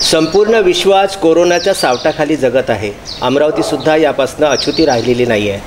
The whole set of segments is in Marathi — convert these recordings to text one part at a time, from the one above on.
संपूर्ण विश्व आज कोरोनाच्या सावटाखाली जगत आहे. अमरावतीसुद्धा यापासून अछुती राहिलेली नाही आहे.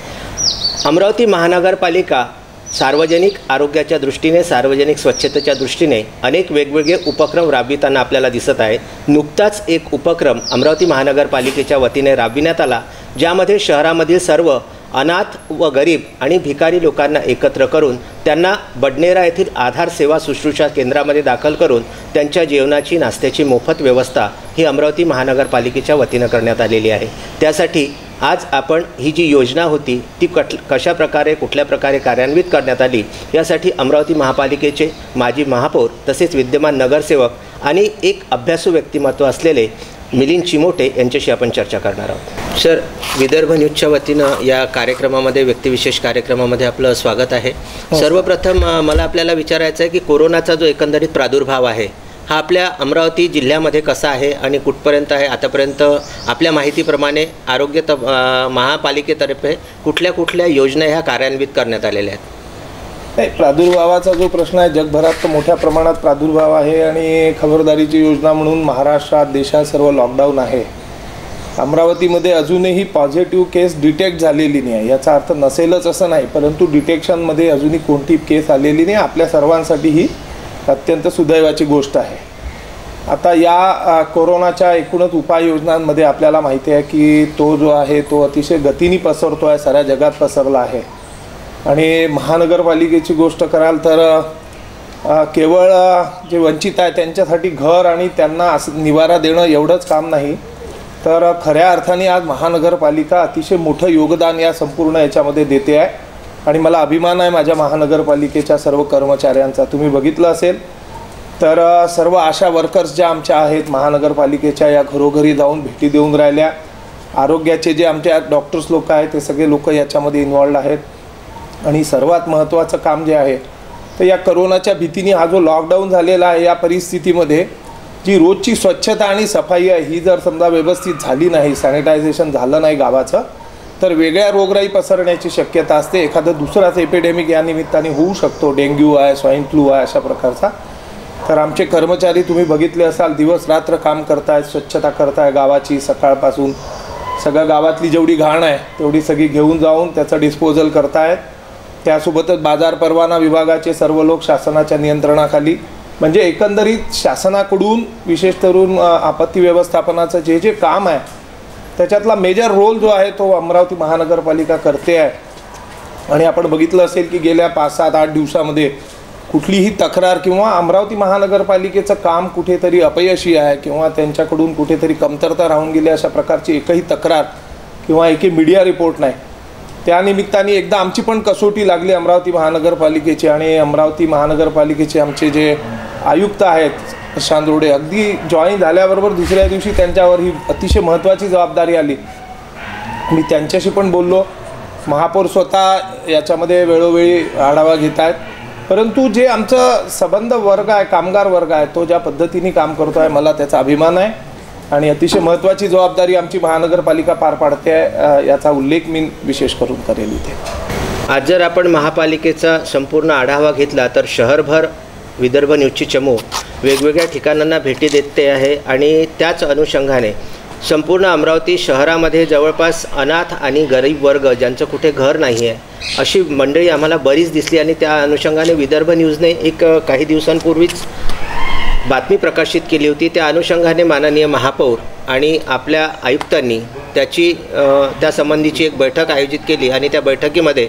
अमरावती महानगरपालिका सार्वजनिक आरोग्याच्या दृष्टीने, सार्वजनिक स्वच्छतेच्या दृष्टीने अनेक वेगवेगळे उपक्रम राबविताना आपल्याला दिसत आहे. नुकताच एक उपक्रम अमरावती महानगरपालिकेच्या वतीने राबविण्यात आला, ज्यामध्ये शहरामधील सर्व अनाथ व गरीब आणि भिकारी लोकांना एकत्र करून त्यांना बडनेरा येथील आधार सेवा शुश्रूषा केंद्रामध्ये दाखल करून त्यांच्या जेवणाची, नाश्त्याची मोफत व्यवस्था ही अमरावती महानगरपालिकेच्या वतीनं करण्यात आलेली आहे. त्यासाठी आज आपण ही जी योजना होती ती कशा प्रकारे, कुठल्या प्रकारे कार्यान्वित करण्यात आली, यासाठी अमरावती महापालिकेचे माजी महापौर तसेच विद्यमान नगरसेवक आणि एक अभ्यासू व्यक्तिमत्व असलेले मिलिंद चिमोटे यांच्याशी आपण चर्चा करणार आहोत. सर, विदर्भ न्यूजच्या वतीनं या कार्यक्रमामध्ये, व्यक्तिविशेष कार्यक्रमामध्ये आपलं स्वागत आहे. सर्वप्रथम मला आपल्याला विचारायचं आहे की कोरोनाचा जो एकंदरीत प्रादुर्भाव आहे हा आपल्या अमरावती जिल्ह्यामध्ये कसा आहे आणि कुठपर्यंत आहे? आतापर्यंत आपल्या माहितीप्रमाणे आरोग्य महापालिकेतर्फे कुठल्या कुठल्या योजना ह्या कार्यान्वित करण्यात आलेल्या आहेत? नाही, प्रादुर्भावाचा जो प्रश्न आहे, जगभरात तर मोठ्या प्रमाणात प्रादुर्भाव आहे आणि खबरदारीची योजना म्हणून महाराष्ट्रात, देशात सर्व लॉकडाऊन आहे. अमरावतीमध्ये अजूनही पॉझिटिव्ह केस डिटेक्ट झालेली नाही आहे. याचा अर्थ नसेलच असं नाही, परंतु डिटेक्शनमध्ये अजूनही कोणती केस आलेली नाही. आपल्या सर्वांसाठी ही अत्यंत सुदैवाची गोष्ट आहे. आता या कोरोनाच्या एकूणच उपाययोजनांमध्ये आपल्याला माहिती आहे की तो जो आहे तो अतिशय गतीने पसरतो आहे, साऱ्या जगात पसरला आहे. आणि महानगरपालिकेची गोष्ट कराल तर केवळ जे वंचित आहे त्यांच्यासाठी घर आणि त्यांना निवारा देणं एवढंच काम नाही, तर खऱ्या अर्थाने आज महानगरपालिका अतिशय मोठं योगदान या संपूर्ण याच्यामध्ये देते आहे. आणि मला अभिमान आहे माझ्या महानगरपालिकेच्या सर्व कर्मचाऱ्यांचा. तुम्ही बघितलं असेल तर सर्व आशा वर्कर्स ज्या आमच्या आहेत महानगरपालिकेच्या, या घरोघरी जाऊन भेटी देऊन राहिल्या. आरोग्याचे जे आमच्या डॉक्टर्स लोक आहेत ते सगळे लोक याच्यामध्ये इन्वॉल्ड आहेत. आणि सर्वात महत्त्वाचं काम जे आहे तर या करोनाच्या भीतीने हा जो लॉकडाऊन झालेला आहे, या परिस्थितीमध्ये जी रोजची स्वच्छता आणि सफाई आहे ही जर समजा व्यवस्थित झाली नाही, सॅनिटायझेशन झालं नाही गावाचं, तर वेगळ्या रोगराई पसरण्याची शक्यता असते. एखादा दुसराच एपिडेमिक या निमित्ताने होऊ शकतो. डेंग्यू आहे, स्वाईन फ्लू आहे, अशा प्रकारचा. तर आमचे कर्मचारी तुम्ही बघितले असाल, दिवस रात्र काम करतायत, स्वच्छता करताय गावाची. सकाळपासून सगळं गावातली जेवढी घाण आहे तेवढी सगळी घेऊन जाऊन त्याचं डिस्पोजल करतायत. त्यासोबतच बाजार परवाना विभागाचे सर्व लोक शासनाच्या नियंत्रणाखाली, म्हणजे एकंदरीत शासनाकडून विशेष करून आपत्ती व्यवस्थापनाचं जे जे काम आहे त्याच्यातला मेजर रोल जो आहे तो अमरावती महानगरपालिका करते आहे. आणि आपण बघितलं असेल की गेल्या 5, 7, 8 दिवसामध्ये कुठलीही तक्रार किंवा अमरावती महानगरपालिकेचं काम कुठेतरी अपयशी आहे किंवा त्यांच्याकडून कुठेतरी कमतरता राहून गेली अशा प्रकारची एकही तक्रार किंवा एकही मीडिया रिपोर्ट नाही. त्यानिमित्ताने एकदा आमची पण कसोटी लागली अमरावती महानगरपालिकेची. आणि अमरावती महानगरपालिकेचे आमचे जे आयुक्त आहेत प्रशांत रोडे, अगदी जॉईन झाल्याबरोबर दुसऱ्या दिवशी त्यांच्यावर ही अतिशय महत्त्वाची जबाबदारी आली. मी त्यांच्याशी पण बोललो. महापौर स्वतः याच्यामध्ये वेळोवेळी आढावा घेत आहेत. परंतु जे आमचं संबंध वर्ग आहे, कामगार वर्ग आहे, तो ज्या पद्धतीने काम करतो आहे मला त्याचा अभिमान आहे. आणि अतिशय महत्त्वाची जबाबदारी आमची महानगरपालिका पार पाडते आहे, याचा उल्लेख मी विशेष करून करेल इथे. आज जर आपण महापालिकेचा संपूर्ण आढावा घेतला तर शहरभर विदर्भ न्यूजची चमू वेगवेगळ्या ठिकाणांना भेटी देते आहे. आणि त्याच अनुषंगाने संपूर्ण अमरावती शहरामध्ये जवळपास अनाथ आणि गरीब वर्ग ज्यांचं कुठे घर नाही आहे अशी मंडळी आम्हाला बरीच दिसली. आणि त्या अनुषंगाने विदर्भ न्यूजने एक काही दिवसांपूर्वीच बातमी प्रकाशित केली होती. त्या अनुषंगाने माननीय महापौर आणि आपल्या आयुक्तांनी त्या संबंधीची एक बैठक आयोजित केली. आणि त्या बैठकीमध्ये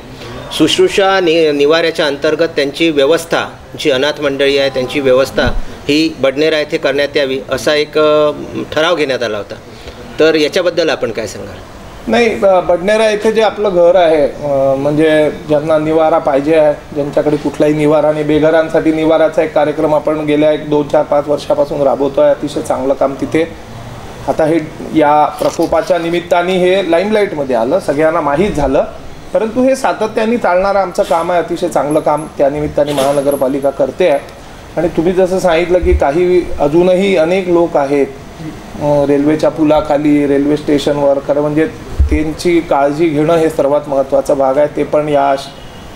शुश्रूषा निवाऱ्याच्या अंतर्गत त्यांची व्यवस्था, जी अनाथ मंडळी आहे त्यांची व्यवस्था ही बडनेरा येथे करण्यात यावी असा एक ठराव घेण्यात आला होता. तर याच्याबद्दल आपण काय सांगाल? नाही, बडनेरा येथे जे आपलं घर आहे, म्हणजे ज्यांना निवारा पाहिजे आहे, ज्यांच्याकडे कुठलाही निवारा नाही, बेघरांसाठी निवाराचा एक कार्यक्रम आपण गेल्या 2, 4, 5 वर्षापासून राबवतो आहे. अतिशय चांगलं काम तिथे. आता हे या प्रकोपाच्या निमित्ताने हे लाईमलाईटमध्ये आलं, सगळ्यांना माहीत झालं. परंतु हे सातत्याने चालणारं आमचं काम आहे, अतिशय चांगलं काम त्यानिमित्ताने महानगरपालिका करते आहे. आणि तुम्ही जसं सांगितलं की काही अजूनही अनेक लोक आहेत रेल्वेच्या पुलाखाली, रेल्वे स्टेशनवर, खरं म्हणजे त्यांची काळजी घेणं हे सर्वात महत्त्वाचा भाग आहे. ते पण या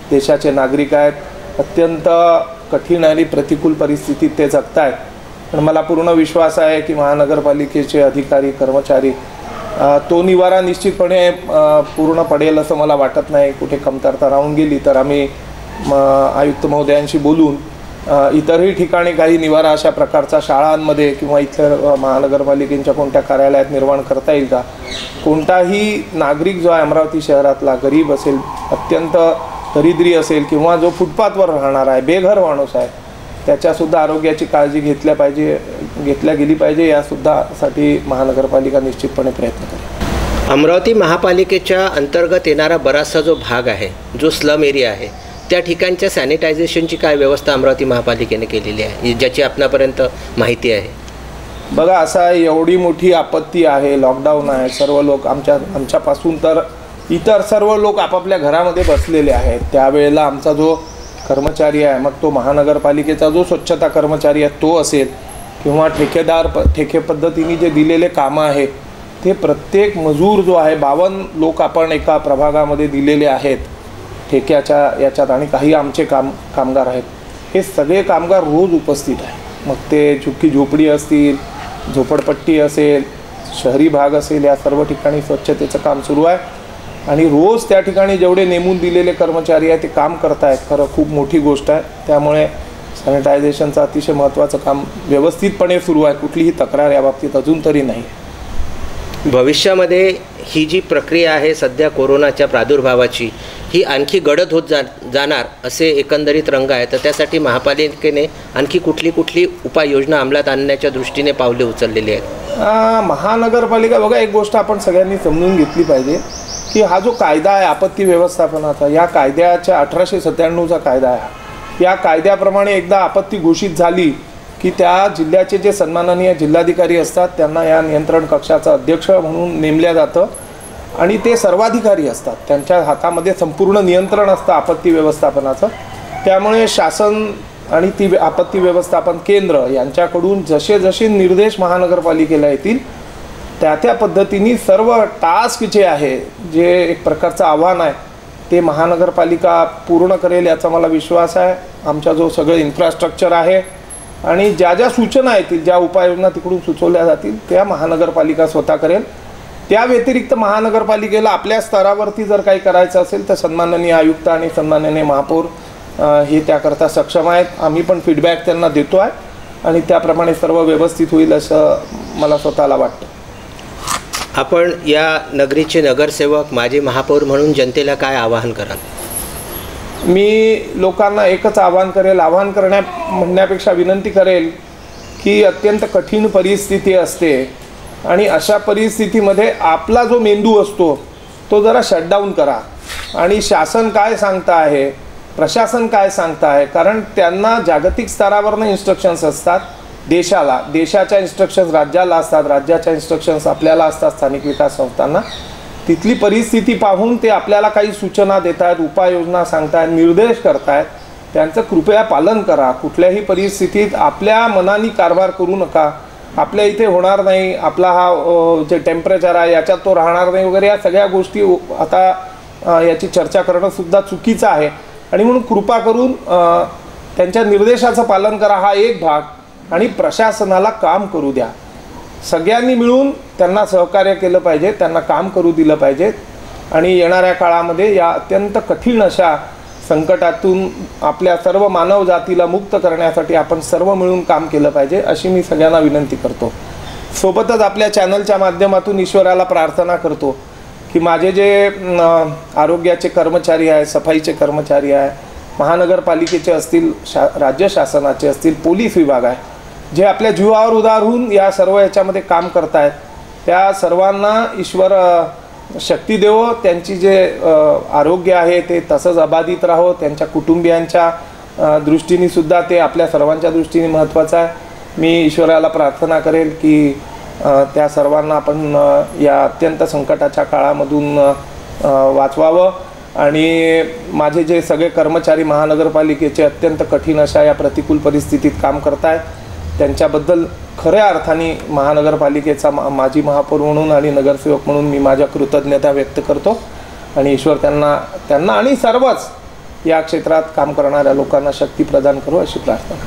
देशाचे नागरिक आहेत. अत्यंत कठीण आणि प्रतिकूल परिस्थितीत ते जगत आहेत. पण मला पूर्ण विश्वास आहे की महानगरपालिकेचे अधिकारी कर्मचारी तो निवारा निश्चितपणे पूर्ण पडेल असं मला वाटत नाही. कुठे कमतरता राहून गेली तर आम्ही आयुक्त महोदयांशी बोलून इतरही ठिकाणी काही निवारा अशा प्रकारचा शाळांमध्ये किंवा इतर महानगरपालिकेच्या कोणत्या कार्यालयात निर्माण करता येईल का. कोणताही नागरिक जो आहे अमरावती शहरातला गरीब असेल, अत्यंत दरिद्री असेल किंवा जो फुटपाथवर राहणार आहे, बेघर माणूस आहे, त्याच्यासुद्धा आरोग्याची काळजी घेतल्या गेली पाहिजे. यासुद्धासाठी महानगरपालिका निश्चितपणे प्रयत्न करेल. अमरावती महापालिकेच्या अंतर्गत येणारा बराचसा जो भाग आहे, जो स्लम एरिया आहे, त्या ठिकाणच्या सॅनिटायझेशनची काय व्यवस्था अमरावती महापालिकेने केलेली आहे, ज्याची आपणापर्यंत माहिती आहे? बघा, असा एवढी मोठी आपत्ती आहे, लॉकडाऊन आहे, सर्व लोक आमच्यापासून तर इतर सर्व लोक आपापल्या घरामध्ये बसलेले आहेत. त्यावेळेला आमचा जो कर्मचारी आहे, मग तो महानगरपालिकेचा जो स्वच्छता कर्मचारी आहे तो असेल किंवा ठेके पद्धतीने जे दिलेले कामं आहे ते प्रत्येक मजूर जो आहे, 52 लोक आपण एका प्रभागामध्ये दिलेले आहेत ठेक्याच्या याच्यात, आणि काही आमचे कामगार आहेत. हे सगळे कामगार रोज उपस्थित आहे. मग ते झुकी झोपडी असतील, झोपडपट्टी असेल, शहरी भाग असेल, या सर्व ठिकाणी स्वच्छतेचं काम सुरू आहे आणि रोज त्या ठिकाणी जेवढे नेमून दिलेले कर्मचारी आहेत ते काम करत आहेत. खरं खूप मोठी गोष्ट आहे. त्यामुळे सॅनिटायझेशनचं अतिशय महत्त्वाचं काम व्यवस्थितपणे सुरू आहे. कुठलीही तक्रार याबाबतीत अजून तरी नाही. भविष्यामध्ये ही जी प्रक्रिया आहे सध्या कोरोनाच्या प्रादुर्भावाची, ही आणखी गडद होत जाणार असे एकंदरीत रंग आहे. तर त्यासाठी महापालिकेने आणखी कुठली उपाययोजना अंमलात आणण्याच्या दृष्टीने पावले उचललेली आहेत? महानगरपालिका, बघा, एक गोष्ट आपण सगळ्यांनी समजून घेतली पाहिजे की हा जो कायदा आहे आपत्ती व्यवस्थापनाचा, या कायद्याच्या 1897चा कायदा आहे. या कायद्याप्रमाणे एकदा आपत्ती घोषित झाली की त्या जिल्ह्याचे जे सन्माननीय जिल्हाधिकारी असतात त्यांना या नियंत्रण कक्षाचा अध्यक्ष म्हणून नेमल्या जातं आणि ते सर्वाधिकारी असतात. त्यांच्या हातामध्ये संपूर्ण नियंत्रण असतं आपत्ती व्यवस्थापनाचं. त्यामुळे शासन आणि ती आपत्ती व्यवस्थापन केंद्र यांच्याकडून जसे निर्देश महानगरपालिकेला येतील त्या पद्धतीने सर्व टास्क जे आहे, जे एक प्रकारचं आव्हान आहे, ते महानगरपालिका पूर्ण करेल याचा मला विश्वास आहे. आमचा जो सगळं इन्फ्रास्ट्रक्चर आहे आणि ज्या सूचना येतील, ज्या उपाययोजना तिकडून सुचवल्या जातील त्या महानगरपालिका स्वतः करेल. त्या व्यतिरिक्त महानगरपालिकेला आपल्या स्तरावरती जर काही करायचं असेल तर सन्माननीय आयुक्त आणि सन्माननीय महापौर हे त्याकरता सक्षम आहेत. आम्ही पण फीडबॅक त्यांना देतो आहे आणि त्याप्रमाणे सर्व व्यवस्थित होईल असं मला स्वतःला वाटतं. आपण या नगरीचे नगरसेवक, माजी महापौर म्हणून जनतेला काय आवाहन कराल? मी लोकांना एकच आवाहन म्हणण्यापेक्षा विनंती करेल की अत्यंत कठीण परिस्थिती असते आणि अशा परिस्थितीमध्ये आपला जो मेंदू असतो तो जरा शटडाऊन करा आणि शासन काय सांगता आहे, प्रशासन काय सांगता आहे, कारण त्यांना जागतिक स्तरावरनं इन्स्ट्रक्शन्स असतात. देशाच्या इन्स्ट्रक्शन्स राज्याला असतात, राज्याच्या इन्स्ट्रक्शन्स आपल्याला असतात, स्थानिक विकास संस्थांना. तिथली परिस्थिती पाहून ते आपल्याला काही सूचना देत आहेत, उपाययोजना सांगतायत, निर्देश करतायत. त्यांचं कृपया पालन करा. कुठल्याही परिस्थितीत आपल्या मनाने कारभार करू नका. आपल्या इथे होणार नाही, आपला हा जे टेम्परेचर आहे याच्यात तो राहणार नाही वगैरे, या सगळ्या गोष्टी आता याची चर्चा करणं सुद्धा चुकीचं आहे. आणि म्हणून कृपा करून त्यांच्या निर्देशाचं पालन करा, हा एक भाग. आणि प्रशासनाला काम करू द्या. सगळ्यांनी मिळून त्यांना सहकार्य केलं पाहिजे, त्यांना काम करू दिलं पाहिजे. आणि येणाऱ्या काळामध्ये या अत्यंत कठीण अशा संकटातून आपल्या सर्व मानव जातीला मुक्त करण्यासाठी आपण सर्व मिळून काम केलं पाहिजे अशी मी सगळ्यांना विनंती करतो. सोबतच आपल्या चॅनलच्या माध्यमातून ईश्वराला प्रार्थना करतो की माझे जे आरोग्याचे कर्मचारी आहे, सफाईचे कर्मचारी आहे, महानगरपालिकेचे असतील, राज्य शासनाचे असतील, पोलीस विभाग आहे, जे आपल्या जीवावर उदार होऊन या सर्व याच्यामध्ये काम करतायत, त्या सर्वांना ईश्वर शक्ती देवो. त्यांची जे आरोग्य आहे ते तसंच अबाधित राहो. त्यांच्या कुटुंबियांच्या दृष्टीने सुद्धा ते आपल्या सर्वांच्या दृष्टीने महत्त्वाचं आहे. मी ईश्वराला प्रार्थना करेल की त्या सर्वांना आपण या अत्यंत संकटाच्या काळामधून वाचवावं. आणि माझे जे सगळे कर्मचारी महानगरपालिकेचे अत्यंत कठीण अशा या प्रतिकूल परिस्थितीत काम करतायत, त्यांच्याबद्दल खऱ्या अर्थाने महानगरपालिकेचा माजी महापौर म्हणून आणि नगरसेवक म्हणून मी माझ्या कृतज्ञता व्यक्त करतो. आणि ईश्वर त्यांना आणि सर्वच या क्षेत्रात काम करणाऱ्या लोकांना शक्ती प्रदान करू अशी प्रार्थना.